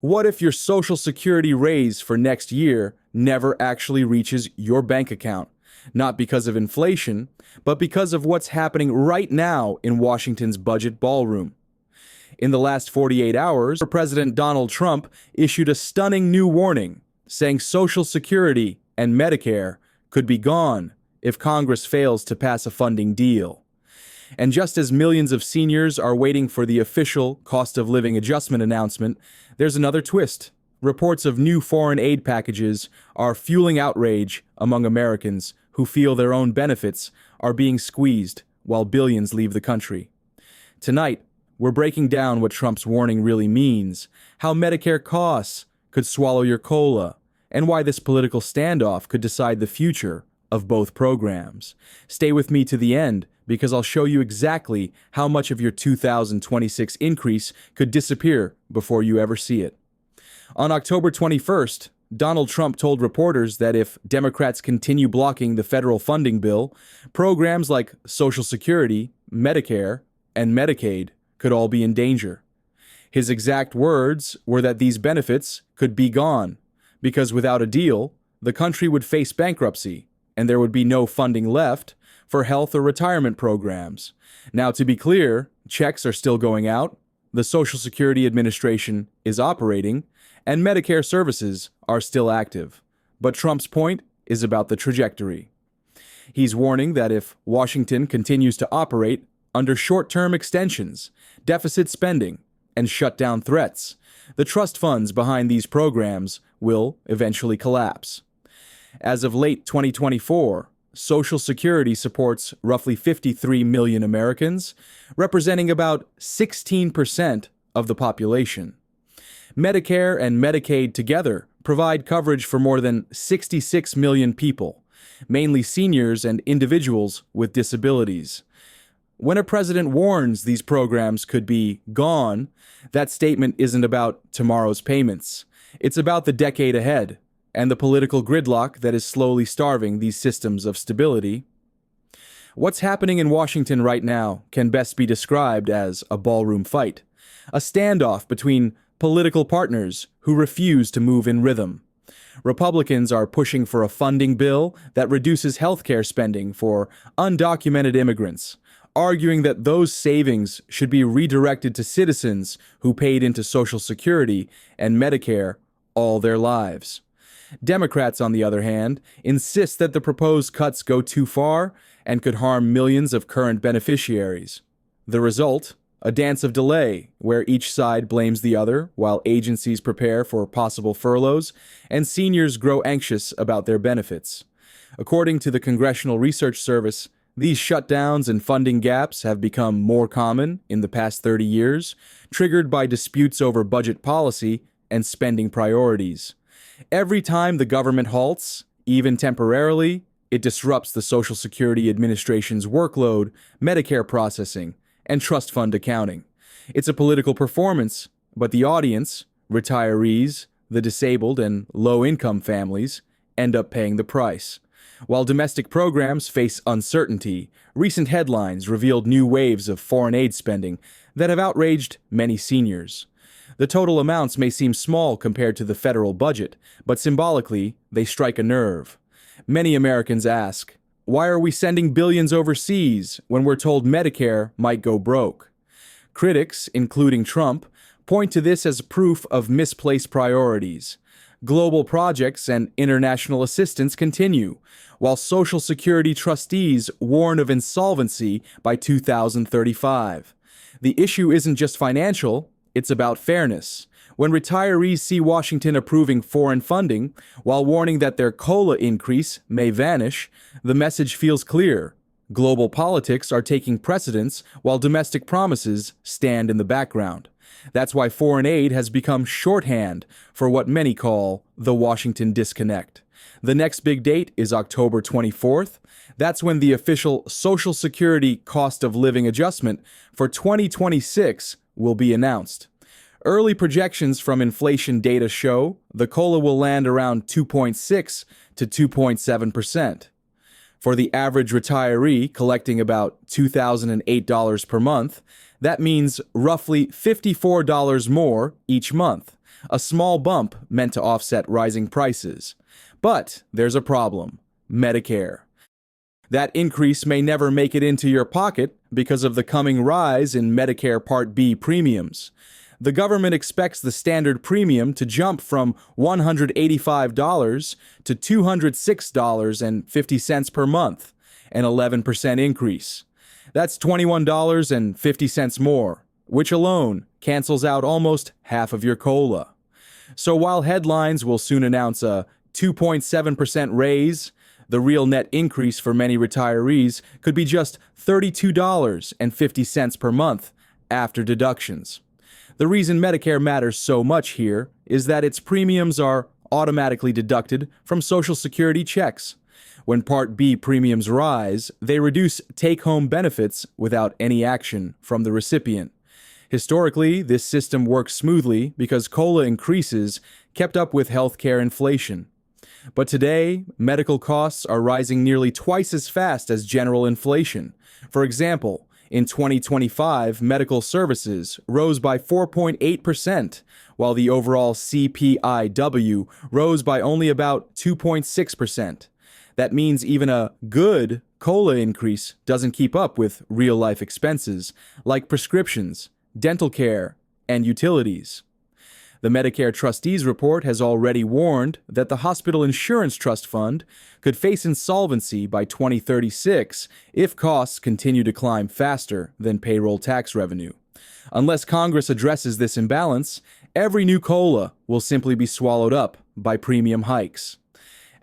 What if your Social Security raise for next year never actually reaches your bank account? Not because of inflation, but because of what's happening right now in Washington's budget ballroom. In the last 48 hours, President Donald Trump issued a stunning new warning, saying Social Security and Medicare could be gone if Congress fails to pass a funding deal. And just as millions of seniors are waiting for the official cost of living adjustment announcement, there's another twist. Reports of new foreign aid packages are fueling outrage among Americans who feel their own benefits are being squeezed while billions leave the country. Tonight, we're breaking down what Trump's warning really means, how Medicare costs could swallow your COLA, and why this political standoff could decide the future of both programs. Stay with me to the end because I'll show you exactly how much of your 2026 increase could disappear before you ever see it. On October 21st, Donald Trump told reporters that if Democrats continue blocking the federal funding bill, programs like Social Security, Medicare, and Medicaid could all be in danger. His exact words were that these benefits could be gone, because without a deal, the country would face bankruptcy, and there would be no funding left for health or retirement programs. Now, to be clear, checks are still going out, the Social Security Administration is operating, and Medicare services are still active. But Trump's point is about the trajectory. He's warning that if Washington continues to operate under short-term extensions, deficit spending, and shutdown threats, the trust funds behind these programs will eventually collapse. As of late 2024, Social Security supports roughly 53 million Americans, representing about 16% of the population. Medicare and Medicaid together provide coverage for more than 66 million people, mainly seniors and individuals with disabilities. When a president warns these programs could be gone, that statement isn't about tomorrow's payments. It's about the decade ahead and the political gridlock that is slowly starving these systems of stability. What's happening in Washington right now can best be described as a ballroom fight, a standoff between political partners who refuse to move in rhythm. Republicans are pushing for a funding bill that reduces healthcare spending for undocumented immigrants, arguing that those savings should be redirected to citizens who paid into Social Security and Medicare all their lives. Democrats, on the other hand, insist that the proposed cuts go too far and could harm millions of current beneficiaries. The result? A dance of delay, where each side blames the other while agencies prepare for possible furloughs and seniors grow anxious about their benefits. According to the Congressional Research Service, these shutdowns and funding gaps have become more common in the past 30 years, triggered by disputes over budget policy and spending priorities. Every time the government halts, even temporarily, it disrupts the Social Security Administration's workload, Medicare processing, and trust fund accounting. It's a political performance, but the audience, retirees, the disabled, and low-income families, end up paying the price. While domestic programs face uncertainty, recent headlines revealed new waves of foreign aid spending that have outraged many seniors. The total amounts may seem small compared to the federal budget, but symbolically, they strike a nerve. Many Americans ask, why are we sending billions overseas when we're told Medicare might go broke? Critics, including Trump, point to this as proof of misplaced priorities. Global projects and international assistance continue, while Social Security trustees warn of insolvency by 2035. The issue isn't just financial, it's about fairness. When retirees see Washington approving foreign funding while warning that their COLA increase may vanish, the message feels clear. Global politics are taking precedence while domestic promises stand in the background. That's why foreign aid has become shorthand for what many call the Washington disconnect. The next big date is October 24th. That's when the official Social Security cost of living adjustment for 2026 will be announced. Early projections from inflation data show the COLA will land around 2.6 to 2.7%. For the average retiree collecting about $2,008 per month, that means roughly $54 more each month. a small bump meant to offset rising prices. But there's a problem: Medicare. That increase may never make it into your pocket because of the coming rise in Medicare Part B premiums. The government expects the standard premium to jump from $185 to $206.50 per month, an 11% increase. That's $21.50 more, which alone cancels out almost half of your COLA. So while headlines will soon announce a 2.7% raise, the real net increase for many retirees could be just $32.50 per month after deductions. The reason Medicare matters so much here is that its premiums are automatically deducted from Social Security checks. When Part B premiums rise, they reduce take-home benefits without any action from the recipient. Historically, this system works smoothly because COLA increases kept up with healthcare inflation. But today, medical costs are rising nearly twice as fast as general inflation. For example, in 2025, medical services rose by 4.8%, while the overall CPIW rose by only about 2.6%. That means even a good COLA increase doesn't keep up with real-life expenses like prescriptions, dental care, and utilities. The Medicare Trustees Report has already warned that the Hospital Insurance Trust Fund could face insolvency by 2036 if costs continue to climb faster than payroll tax revenue. Unless Congress addresses this imbalance, every new COLA will simply be swallowed up by premium hikes.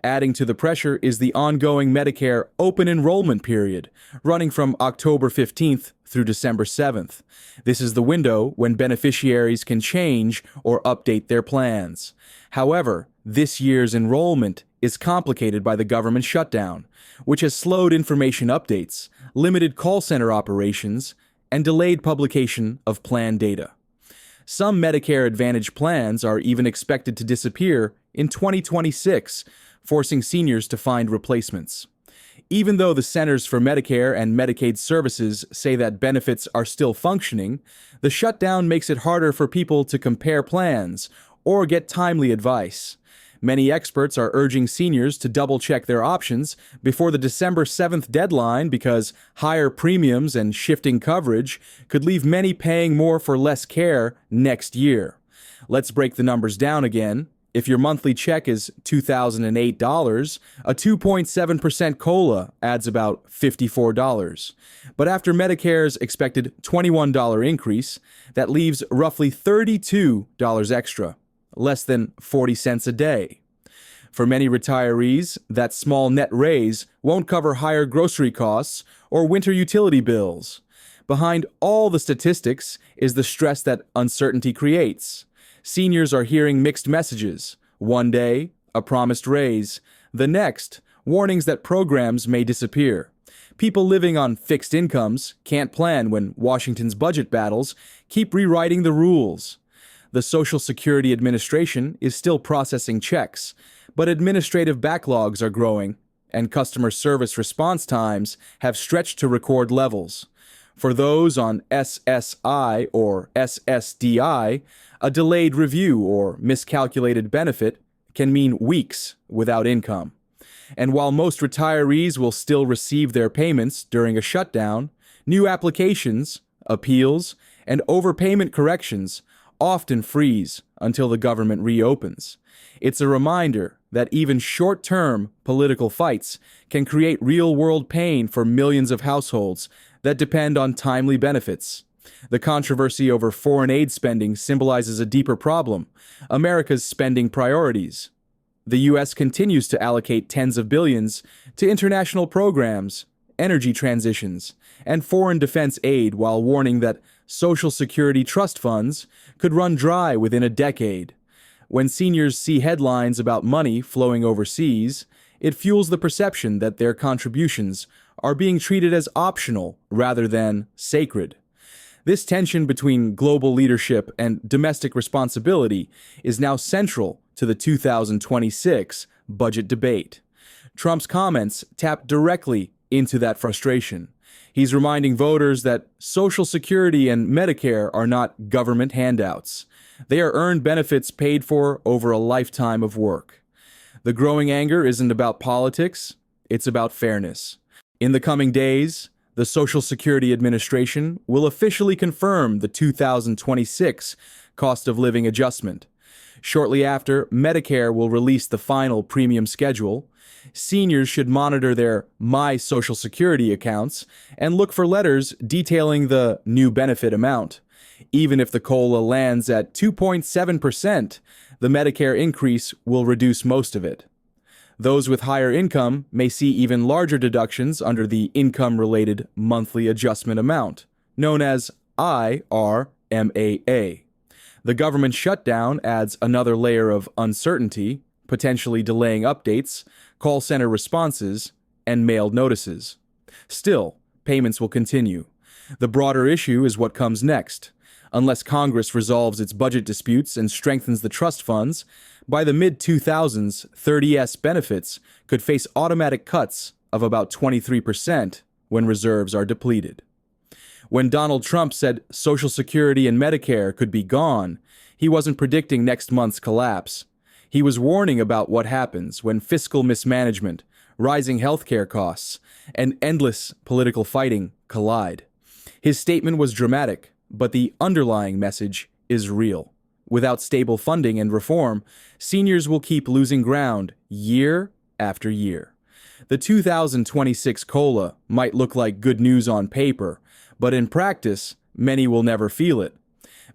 Adding to the pressure is the ongoing Medicare open enrollment period, running from October 15th through December 7th. This is the window when beneficiaries can change or update their plans. However, this year's enrollment is complicated by the government shutdown, which has slowed information updates, limited call center operations, and delayed publication of plan data. Some Medicare Advantage plans are even expected to disappear in 2026, forcing seniors to find replacements. Even though the Centers for Medicare and Medicaid Services say that benefits are still functioning, the shutdown makes it harder for people to compare plans or get timely advice. Many experts are urging seniors to double-check their options before the December 7th deadline because higher premiums and shifting coverage could leave many paying more for less care next year. Let's break the numbers down again. If your monthly check is $2,008, a 2.7% COLA adds about $54. But after Medicare's expected $21 increase, that leaves roughly $32 extra, less than 40 cents a day. For many retirees, that small net raise won't cover higher grocery costs or winter utility bills. Behind all the statistics is the stress that uncertainty creates. Seniors are hearing mixed messages. One day, a promised raise. The next, warnings that programs may disappear. People living on fixed incomes can't plan when Washington's budget battles keep rewriting the rules. The Social Security Administration is still processing checks, but administrative backlogs are growing, and customer service response times have stretched to record levels. For those on SSI or ssdi, a delayed review or miscalculated benefit can mean weeks without income. And while most retirees will still receive their payments during a shutdown, new applications, appeals, and overpayment corrections often freeze until the government reopens. It's a reminder that even short-term political fights can create real-world pain for millions of households that depend on timely benefits. The controversy over foreign aid spending symbolizes a deeper problem: America's spending priorities. The U.S. continues to allocate tens of billions to international programs, energy transitions, and foreign defense aid while warning that Social Security trust funds could run dry within a decade. When seniors see headlines about money flowing overseas, it fuels the perception that their contributions are being treated as optional rather than sacred. This tension between global leadership and domestic responsibility is now central to the 2026 budget debate. Trump's comments tap directly into that frustration. He's reminding voters that Social Security and Medicare are not government handouts. They are earned benefits paid for over a lifetime of work. The growing anger isn't about politics, it's about fairness. In the coming days, the Social Security Administration will officially confirm the 2026 cost of living adjustment. Shortly after, Medicare will release the final premium schedule. Seniors should monitor their My Social Security accounts and look for letters detailing the new benefit amount. Even if the COLA lands at 2.7%, the Medicare increase will reduce most of it. Those with higher income may see even larger deductions under the income-related monthly adjustment amount, known as IRMAA. The government shutdown adds another layer of uncertainty, potentially delaying updates, call center responses, and mailed notices. Still, payments will continue. The broader issue is what comes next. Unless Congress resolves its budget disputes and strengthens the trust funds, by the mid-2000s, 30S benefits could face automatic cuts of about 23% when reserves are depleted. When Donald Trump said Social Security and Medicare could be gone, he wasn't predicting next month's collapse. He was warning about what happens when fiscal mismanagement, rising healthcare costs, and endless political fighting collide. His statement was dramatic, but the underlying message is real. Without stable funding and reform, seniors will keep losing ground year after year. The 2026 COLA might look like good news on paper, but in practice, many will never feel it.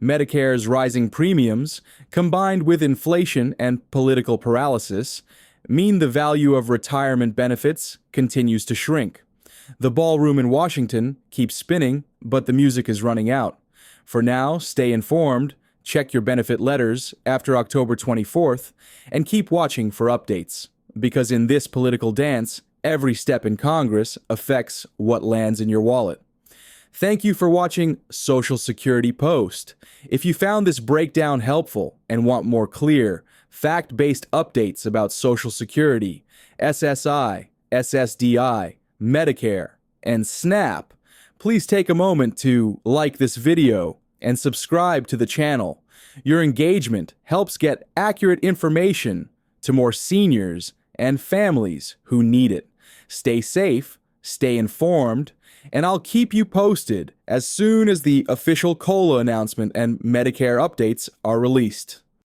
Medicare's rising premiums, combined with inflation and political paralysis, mean the value of retirement benefits continues to shrink. The ballroom in Washington keeps spinning, but the music is running out. For now, stay informed, check your benefit letters after October 24th, and keep watching for updates. Because in this political dance, every step in Congress affects what lands in your wallet. Thank you for watching Social Security Post. If you found this breakdown helpful and want more clear, fact-based updates about Social Security, SSI, SSDI, Medicare, and SNAP, please take a moment to like this video and subscribe to the channel. Your engagement helps get accurate information to more seniors and families who need it. Stay safe, stay informed, and I'll keep you posted as soon as the official COLA announcement and Medicare updates are released.